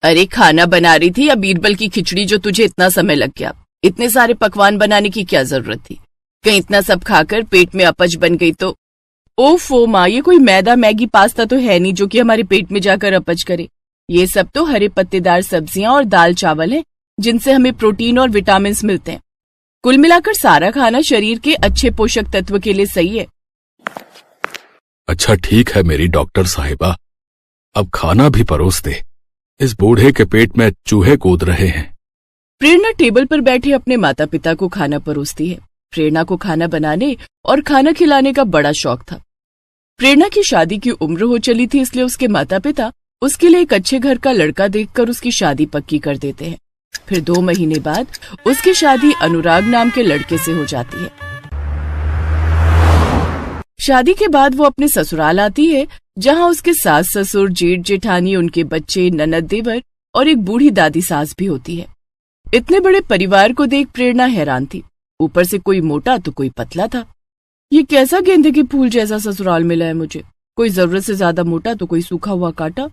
अरे खाना बना रही थी या बीरबल की खिचड़ी जो तुझे इतना समय लग गया। इतने सारे पकवान बनाने की क्या जरूरत थी? कहीं इतना सब खाकर पेट में अपच बन गई तो। ओफो माँ, ये कोई मैदा मैगी पास्ता तो है नहीं जो कि हमारे पेट में जाकर अपच करे। ये सब तो हरे पत्तेदार सब्जियां और दाल चावल है जिनसे हमें प्रोटीन और विटामिन मिलते हैं। कुल मिलाकर सारा खाना शरीर के अच्छे पोषक तत्व के लिए सही है। अच्छा ठीक है मेरी डॉक्टर साहिबा, अब खाना भी परोस दे, इस बूढ़े के पेट में चूहे कूद रहे हैं। प्रेरणा टेबल पर बैठे अपने माता पिता को खाना परोसती है। प्रेरणा को खाना बनाने और खाना खिलाने का बड़ा शौक था। प्रेरणा की शादी की उम्र हो चली थी, इसलिए उसके माता पिता उसके लिए एक अच्छे घर का लड़का देखकर उसकी शादी पक्की कर देते हैं। फिर 2 महीने बाद उसकी शादी अनुराग नाम के लड़के से हो जाती है। शादी के बाद वो अपने ससुराल आती है, जहाँ उसके सास ससुर, जेठ जेठानी, उनके बच्चे, ननद देवर और एक बूढ़ी दादी सास भी होती है। इतने बड़े परिवार को देख प्रेरणा हैरान थी। ऊपर से कोई मोटा तो कोई पतला था। ये कैसा गेंदे के फूल जैसा ससुराल मिला है मुझे। कोई जरूरत से ज्यादा मोटा तो कोई सूखा हुआ कांटा।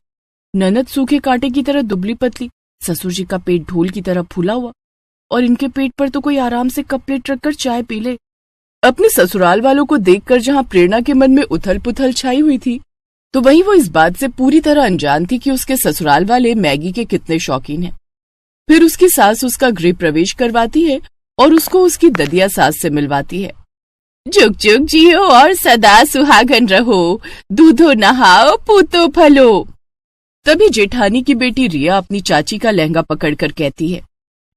ननद सूखे कांटे की तरह दुबली पतली, ससुर जी का पेट ढोल की तरह फूला हुआ, और इनके पेट पर तो कोई आराम से कप प्लेट रखकर चाय पी ले। अपने ससुराल वालों को देखकर जहाँ प्रेरणा के मन में उथल पुथल छाई हुई थी, तो वहीं वो इस बात से पूरी तरह अनजान थी कि उसके ससुराल वाले मैगी के कितने शौकीन हैं। फिर उसकी सास उसका गृह प्रवेश करवाती है और उसको उसकी ददिया सास से मिलवाती है। जुग जुग जियो और सदा सुहागन रहो, दूधो नहाओ पूतो फलो। तभी जेठानी की बेटी रिया अपनी चाची का लहंगा पकड़कर कहती है,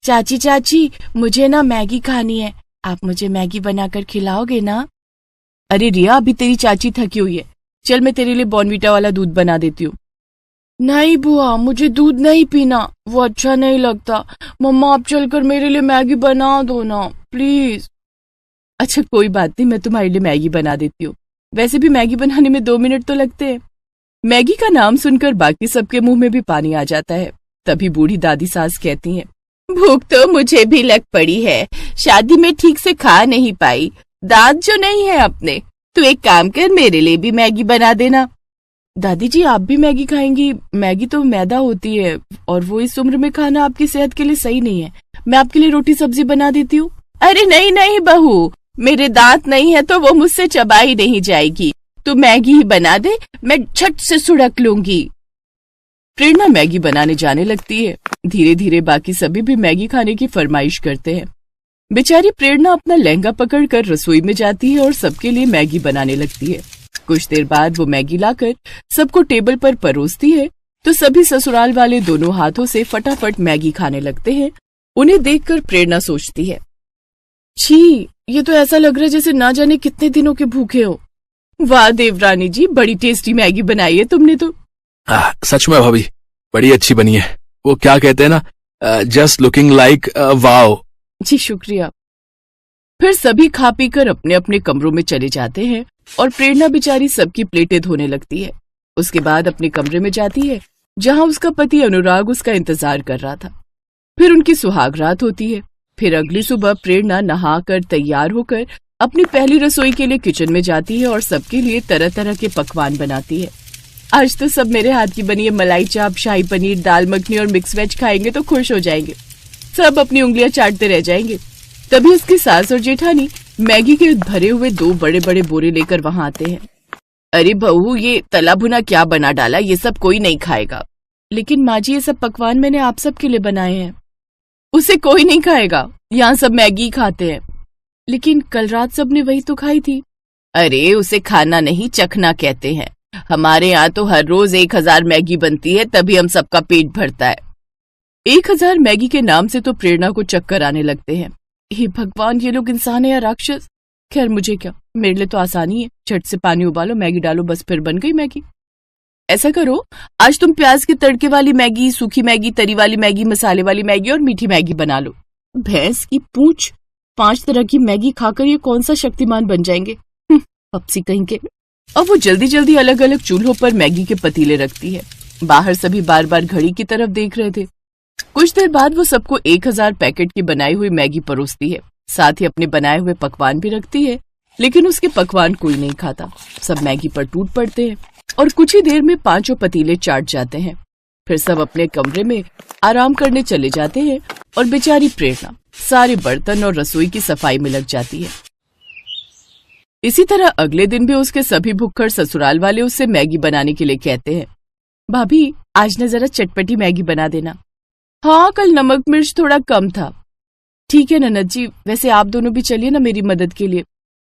चाची चाची मुझे ना मैगी खानी है, आप मुझे मैगी बनाकर खिलाओगे ना? अरे रिया, अभी तेरी चाची थकी हुई है, चल मैं तेरे लिए बॉर्नवीटा वाला दूध बना देती हूँ। नहीं बुआ, मुझे दूध नहीं पीना, वो अच्छा नहीं लगता। मम्मा आप चलकर मेरे लिए मैगी बना दो ना प्लीज। अच्छा कोई बात नहीं, मैं तुम्हारे लिए मैगी बना देती हूँ। वैसे भी मैगी बनाने में 2 मिनट तो लगते हैं। मैगी का नाम सुनकर बाकी सबके मुंह में भी पानी आ जाता है। तभी बूढ़ी दादी सास कहती हैं, भूख तो मुझे भी लग पड़ी है, शादी में ठीक से खा नहीं पाई, दांत जो नहीं है अपने, तू एक काम कर मेरे लिए भी मैगी बना देना। दादी जी आप भी मैगी खाएंगी? मैगी तो मैदा होती है और वो इस उम्र में खाना आपकी सेहत के लिए सही नहीं है। मैं आपके लिए रोटी सब्जी बना देती हूँ। अरे नहीं नहीं बहू, मेरे दांत नहीं है तो वो मुझसे चबाई नहीं जाएगी, तू मैगी ही बना दे, मैं झट से सुड़क लूंगी। प्रेरणा मैगी बनाने जाने लगती है। धीरे धीरे बाकी सभी भी मैगी खाने की फरमाइश करते हैं। बेचारी प्रेरणा अपना लहंगा पकड़कर रसोई में जाती है और सबके लिए मैगी बनाने लगती है। कुछ देर बाद वो मैगी लाकर सबको टेबल पर परोसती है तो सभी ससुराल वाले दोनों हाथों से फटाफट मैगी खाने लगते हैं। उन्हें देखकर प्रेरणा सोचती है, छी, ये तो ऐसा लग रहा है जैसे ना जाने कितने दिनों के भूखे हो। वाह देवरानी जी, बड़ी टेस्टी मैगी बनाई है तुमने तो। सच में भाभी, बड़ी अच्छी बनी है। वो क्या कहते हैं ना, जस्ट लुकिंग लाइक वाओ। जी शुक्रिया। फिर सभी खा पीकर अपने अपने कमरों में चले जाते हैं और प्रेरणा बेचारी सबकी प्लेटें धोने लगती है। उसके बाद अपने कमरे में जाती है जहां उसका पति अनुराग उसका इंतजार कर रहा था। फिर उनकी सुहाग रात होती है। फिर अगली सुबह प्रेरणा नहाकर तैयार होकर अपनी पहली रसोई के लिए किचन में जाती है और सबके लिए तरह तरह के पकवान बनाती है। आज तो सब मेरे हाथ की बनी है मलाई चाप, शाही पनीर, दाल मखनी और मिक्स वेज खाएंगे तो खुश हो जाएंगे। सब अपनी उंगलियां चाटते रह जाएंगे। तभी उसकी सास और जेठानी मैगी के भरे हुए 2 बड़े बड़े बोरे लेकर वहां आते हैं। अरे बहू, ये तला भुना क्या बना डाला, ये सब कोई नहीं खाएगा। लेकिन माँ जी, ये सब पकवान मैंने आप सबके लिए बनाए हैं। उसे कोई नहीं खाएगा, यहाँ सब मैगी खाते हैं। लेकिन कल रात सबने वही तो खाई थी। अरे उसे खाना नहीं, चखना कहते हैं। हमारे यहाँ तो हर रोज 1000 मैगी बनती है, तभी हम सबका पेट भरता है। 1000 मैगी के नाम से तो प्रेरणा को चक्कर आने लगते हैं। हे भगवान, ये लोग इंसान है या राक्षस? खैर मुझे क्या, मेरे लिए तो आसानी है, झट से पानी उबालो, मैगी डालो, बस फिर बन गई मैगी। ऐसा करो, आज तुम प्याज के तड़के वाली मैगी, सूखी मैगी, तरी वाली मैगी, मसाले वाली मैगी और मीठी मैगी बना लो। भैंस की पूंछ, 5 तरह की मैगी खाकर ये कौन सा शक्तिमान बन जाएंगे, पपसी कहीं के। अब वो जल्दी जल्दी अलग अलग चूल्हों पर मैगी के पतीले रखती है। बाहर सभी बार बार घड़ी की तरफ देख रहे थे। कुछ देर बाद वो सबको 1000 पैकेट की बनाई हुई मैगी परोसती है। साथ ही अपने बनाए हुए पकवान भी रखती है, लेकिन उसके पकवान कोई नहीं खाता। सब मैगी पर टूट पड़ते हैं और कुछ ही देर में 5 पतीले चाट जाते हैं। फिर सब अपने कमरे में आराम करने चले जाते हैं और बेचारी प्रेरणा सारे बर्तन और रसोई की सफाई में लग जाती है। इसी तरह अगले दिन भी उसके सभी भुक्खड़ ससुराल वाले उससे मैगी बनाने के लिए कहते हैं। भाभी, आज न जरा चटपटी मैगी बना देना। हाँ, कल नमक मिर्च थोड़ा कम था। ठीक है ननद जी, वैसे आप दोनों भी चलिए ना मेरी मदद के लिए।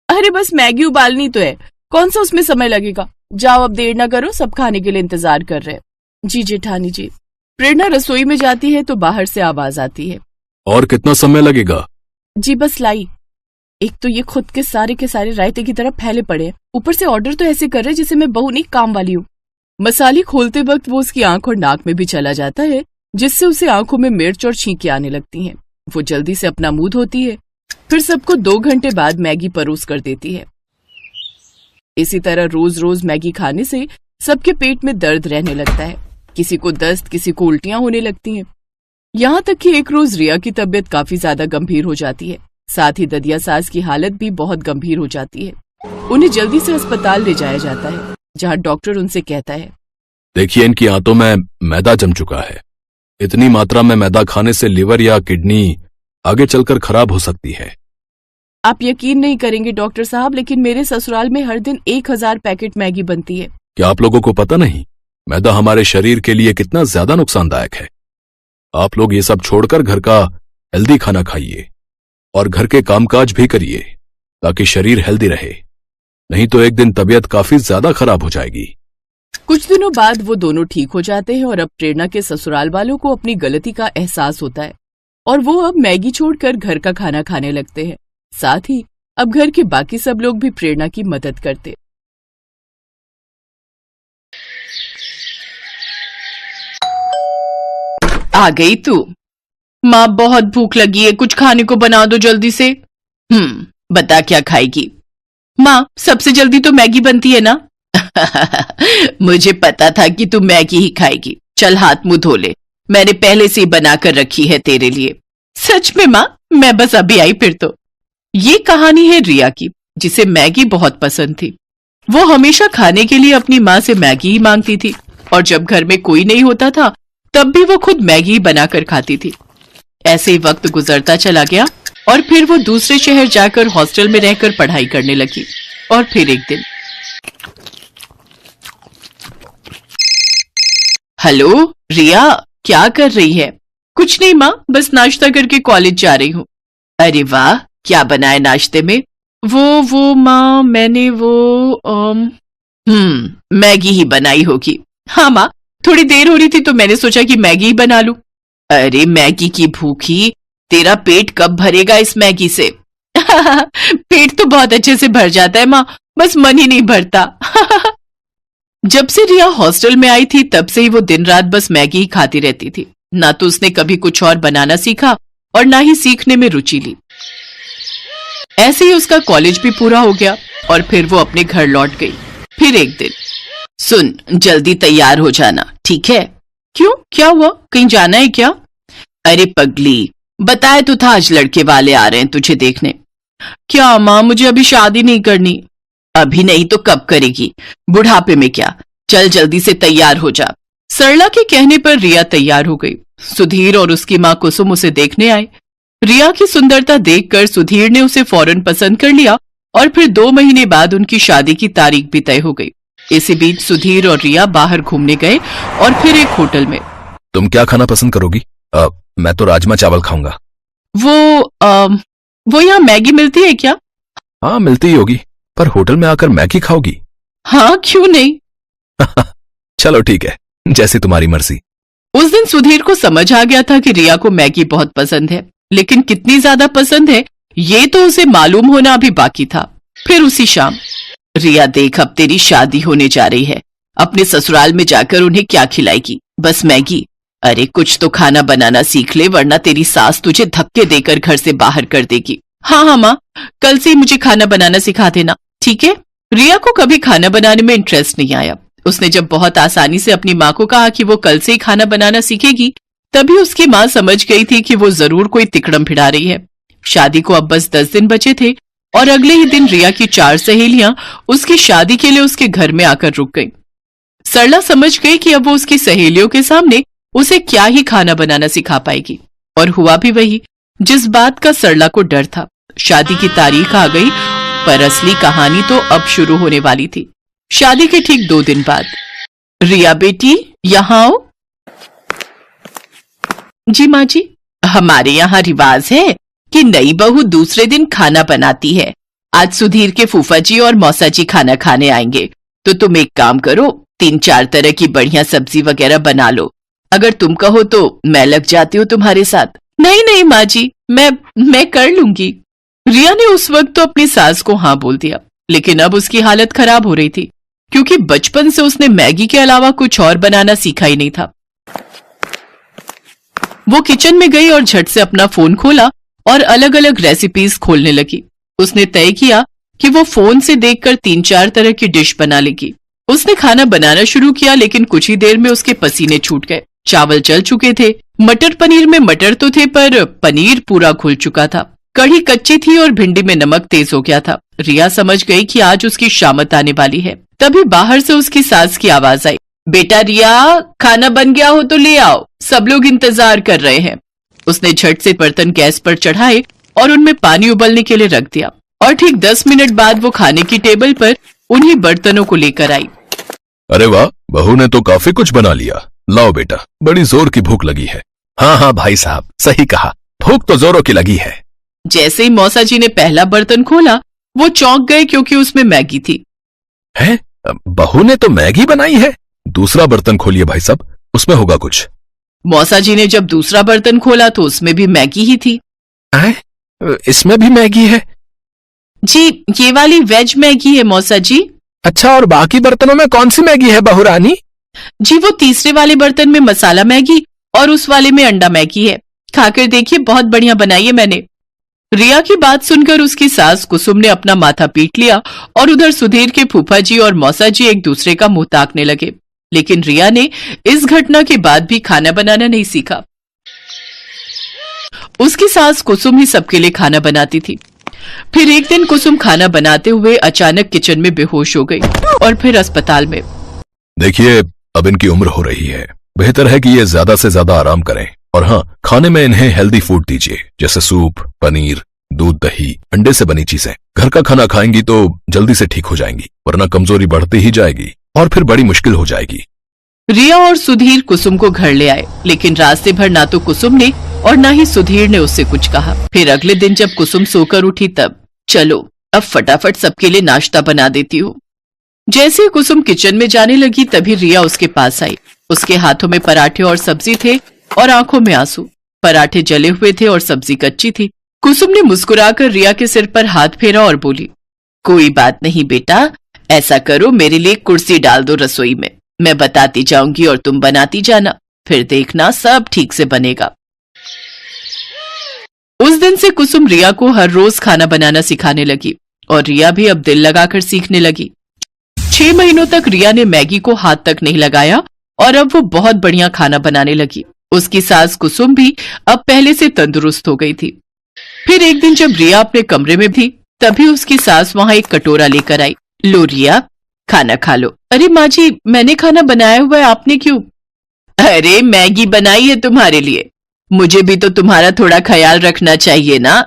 अरे बस मैगी उबालनी तो है, कौन सा उसमें समय लगेगा। जाओ अब देर ना करो, सब खाने के लिए इंतजार कर रहे हैं। जी जेठानी जी। प्रेरणा रसोई में जाती है तो बाहर से आवाज आती है। और कितना समय लगेगा? जी बस लाई। एक तो ये खुद के सारे रायते की तरह फैले पड़े हैं, ऊपर से ऑर्डर तो ऐसे कर रहे जैसे मैं बहू नहीं काम वाली हूँ। मसाले खोलते वक्त वो उसकी आंख और नाक में भी चला जाता है, जिससे उसे आंखों में मिर्च और छींकें आने लगती हैं। वो जल्दी से अपना मुंह धोती है, फिर सबको 2 घंटे बाद मैगी परोस कर देती है। इसी तरह रोज रोज मैगी खाने से सबके पेट में दर्द रहने लगता है। किसी को दस्त, किसी को उल्टियां होने लगती हैं। यहाँ तक कि एक रोज रिया की तबीयत काफी ज्यादा गंभीर हो जाती है। साथ ही ददिया सास की हालत भी बहुत गंभीर हो जाती है। उन्हें जल्दी से अस्पताल ले जाया जाता है, जहाँ डॉक्टर उनसे कहता है, देखिए इनकी आंतों में मैदा जम चुका है। इतनी मात्रा में मैदा खाने से लिवर या किडनी आगे चलकर खराब हो सकती है। आप यकीन नहीं करेंगे डॉक्टर साहब, लेकिन मेरे ससुराल में हर दिन 1000 पैकेट मैगी बनती है। क्या आप लोगों को पता नहीं मैदा हमारे शरीर के लिए कितना ज्यादा नुकसानदायक है? आप लोग ये सब छोड़कर घर का हेल्दी खाना खाइए और घर के कामकाज भी करिए ताकि शरीर हेल्दी रहे, नहीं तो एक दिन तबीयत काफी ज्यादा खराब हो जाएगी। कुछ दिनों बाद वो दोनों ठीक हो जाते हैं और अब प्रेरणा के ससुराल वालों को अपनी गलती का एहसास होता है और वो अब मैगी छोड़कर घर का खाना खाने लगते हैं। साथ ही अब घर के बाकी सब लोग भी प्रेरणा की मदद करते। आ गई तू? माँ बहुत भूख लगी है, कुछ खाने को बना दो जल्दी से। बता क्या खाएगी? माँ सबसे जल्दी तो मैगी बनती है ना। मुझे पता था कि तू मैगी ही खाएगी। चल हाथ मुंह धो ले, मैंने पहले से ही बनाकर रखी है तेरे लिए। सच में माँ, मैं बस अभी आई फिर तो। ये कहानी है रिया की, जिसे मैगी बहुत पसंद थी। वो हमेशा खाने के लिए अपनी माँ से मैगी ही मांगती थी और जब घर में कोई नहीं होता था तब भी वो खुद मैगी बनाकर खाती थी। ऐसे ही वक्त गुजरता चला गया और फिर वो दूसरे शहर जाकर हॉस्टल में रहकर पढ़ाई करने लगी। और फिर एक दिन, हेलो रिया, क्या कर रही है? कुछ नहीं माँ, बस नाश्ता करके कॉलेज जा रही हूँ। अरे वाह, क्या बनाए नाश्ते में? वो माँ, मैंने मैगी ही बनाई होगी। हाँ माँ, थोड़ी देर हो रही थी तो मैंने सोचा कि मैगी ही बना लूं। अरे मैगी की भूखी, तेरा पेट कब भरेगा इस मैगी से? पेट तो बहुत अच्छे से भर जाता है माँ, बस मन ही नहीं भरता। जब से रिया हॉस्टल में आई थी तब से ही वो दिन रात बस मैगी ही खाती रहती थी। ना तो उसने कभी कुछ और बनाना सीखा और ना ही सीखने में रुचि ली। ऐसे ही उसका कॉलेज भी पूरा हो गया और फिर वो अपने घर लौट गई। फिर एक दिन, सुन जल्दी तैयार हो जाना, ठीक है? क्यों, क्या हुआ? कहीं जाना है क्या? अरे पगली, बताया तो था आज लड़के वाले आ रहे हैं तुझे देखने। क्या माँ, मुझे अभी शादी नहीं करनी। अभी नहीं तो कब करेगी? बुढ़ापे में क्या? चल जल्दी से तैयार हो जा। सरला के कहने पर रिया तैयार हो गई। सुधीर और उसकी माँ कुसुम उसे देखने आए। रिया की सुंदरता देखकर सुधीर ने उसे फौरन पसंद कर लिया और फिर 2 महीने बाद उनकी शादी की तारीख भी तय हो गई। इसी बीच सुधीर और रिया बाहर घूमने गए और फिर एक होटल में। तुम क्या खाना पसंद करोगी? मैं तो राजमा चावल खाऊंगा। वो यहाँ मैगी मिलती है क्या? हाँ मिलती ही होगी, पर होटल में आकर मैगी खाओगी? हाँ, क्यों नहीं। चलो ठीक है, जैसी तुम्हारी मर्जी। उस दिन सुधीर को समझ आ गया था कि रिया को मैगी बहुत पसंद है, लेकिन कितनी ज्यादा पसंद है ये तो उसे मालूम होना अभी बाकी था। फिर उसी शाम, रिया देख अब तेरी शादी होने जा रही है, अपने ससुराल में जाकर उन्हें क्या खिलाएगी? बस मैगी? अरे कुछ तो खाना बनाना सीख ले, वरना तेरी सास तुझे धक्के देकर घर से बाहर कर देगी। हाँ माँ, कल से मुझे खाना बनाना सिखा देना, ठीक है? रिया को कभी खाना बनाने में इंटरेस्ट नहीं आया। उसने जब बहुत आसानी से अपनी माँ को कहा कि वो कल से ही खाना बनाना सीखेगी, तभी उसकी माँ समझ गई थी कि वो जरूर कोई तिकड़म भिड़ा रही है। शादी को अब बस 10 दिन बचे थे और अगले ही दिन रिया की 4 सहेलियां उसकी शादी के लिए उसके घर में आकर रुक गईं। सरला समझ गई कि अब वो उसकी सहेलियों के सामने उसे क्या ही खाना बनाना सिखा पाएगी। और हुआ भी वही जिस बात का सरला को डर था। शादी की तारीख आ गई, पर असली कहानी तो अब शुरू होने वाली थी। शादी के ठीक 2 दिन बाद। रिया बेटी, यहाँ आओ। जी माँ जी। हमारे यहाँ रिवाज है कि नई बहू दूसरे दिन खाना बनाती है। आज सुधीर के फूफा जी और मौसा जी खाना खाने आएंगे, तो तुम एक काम करो, 3-4 तरह की बढ़िया सब्जी वगैरह बना लो। अगर तुम कहो तो मैं लग जाती हूँ तुम्हारे साथ। नहीं नहीं माँ जी, मैं कर लूंगी। रिया ने उस वक्त तो अपनी सास को हाँ बोल दिया, लेकिन अब उसकी हालत खराब हो रही थी, क्योंकि बचपन से उसने मैगी के अलावा कुछ और बनाना सीखा ही नहीं था। वो किचन में गई और झट से अपना फोन खोला और अलग अलग रेसिपीज खोलने लगी। उसने तय किया कि वो फोन से देखकर 3-4 तरह की डिश बना लेगी। उसने खाना बनाना शुरू किया, लेकिन कुछ ही देर में उसके पसीने छूट गए। चावल जल चुके थे, मटर पनीर में मटर तो थे पर पनीर पूरा घुल चुका था। कढ़ी कच्ची थी और भिंडी में नमक तेज हो गया था। रिया समझ गई कि आज उसकी शामत आने वाली है। तभी बाहर से उसकी सास की आवाज आई, बेटा रिया, खाना बन गया हो तो ले आओ, सब लोग इंतजार कर रहे हैं। उसने झट से बर्तन गैस पर चढ़ाए और उनमें पानी उबलने के लिए रख दिया, और ठीक 10 मिनट बाद वो खाने की टेबल पर उन्हीं बर्तनों को लेकर आई। अरे वाह, बहू ने तो काफी कुछ बना लिया। लाओ बेटा, बड़ी जोर की भूख लगी है। हाँ हाँ भाई साहब, सही कहा, भूख तो जोरों की लगी है। जैसे ही मौसा जी ने पहला बर्तन खोला, वो चौंक गए, क्योंकि उसमें मैगी थी। है, बहू ने तो मैगी बनाई है। दूसरा बर्तन खोलिए भाई साहब, उसमें होगा कुछ। मौसा जी ने जब दूसरा बर्तन खोला तो उसमें भी मैगी ही थी। इसमें भी मैगी है? जी, ये वाली वेज मैगी है मौसा जी। अच्छा, और बाकी बर्तनों में कौन सी मैगी है बहू रानी? जी, वो तीसरे वाले बर्तन में मसाला मैगी और उस वाले में अंडा मैगी है। खाकर देखिए, बहुत बढ़िया बनाई है मैंने। रिया की बात सुनकर उसकी सास कुसुम ने अपना माथा पीट लिया, और उधर सुधीर के फूफा जी और मौसा जी एक दूसरे का मुंह ताकने लगे। लेकिन रिया ने इस घटना के बाद भी खाना बनाना नहीं सीखा। उसकी सास कुसुम ही सबके लिए खाना बनाती थी। फिर एक दिन कुसुम खाना बनाते हुए अचानक किचन में बेहोश हो गई और फिर अस्पताल में। देखिए, अब इनकी उम्र हो रही है, बेहतर है कि ये ज्यादा से ज्यादा आराम करें। और हाँ, खाने में इन्हें हेल्दी फूड दीजिए, जैसे सूप, पनीर, दूध, दही, अंडे से बनी चीजें। घर का खाना खाएंगी तो जल्दी से ठीक हो जाएंगी, वरना कमजोरी बढ़ती ही जाएगी और फिर बड़ी मुश्किल हो जाएगी। रिया और सुधीर कुसुम को घर ले आए, लेकिन रास्ते भर ना तो कुसुम ने और ना ही सुधीर ने उससे कुछ कहा। फिर अगले दिन जब कुसुम सोकर उठी तब, चलो अब फटाफट सबके लिए नाश्ता बना देती हूँ। जैसे ही कुसुम किचन में जाने लगी, तभी रिया उसके पास आई। उसके हाथों में पराठे और सब्जी थे और आंखों में आंसू। पराठे जले हुए थे और सब्जी कच्ची थी। कुसुम ने मुस्कुराकर रिया के सिर पर हाथ फेरा और बोली, कोई बात नहीं बेटा, ऐसा करो, मेरे लिए कुर्सी डाल दो रसोई में, मैं बताती जाऊंगी और तुम बनाती जाना, फिर देखना सब ठीक से बनेगा। उस दिन से कुसुम रिया को हर रोज खाना बनाना सिखाने लगी, और रिया भी अब दिल लगाकर सीखने लगी। 6 महीनों तक रिया ने मैगी को हाथ तक नहीं लगाया, और अब वो बहुत बढ़िया खाना बनाने लगी। उसकी सास कुसुम भी अब पहले से तंदुरुस्त हो गई थी। फिर एक दिन जब रिया अपने कमरे में थी, तभी उसकी सास वहां एक कटोरा लेकर आई। लो रिया, खाना खा लो। अरे माँ जी, मैंने खाना बनाया हुआ है, आपने क्यों? अरे मैगी बनाई है तुम्हारे लिए, मुझे भी तो तुम्हारा थोड़ा ख्याल रखना चाहिए ना।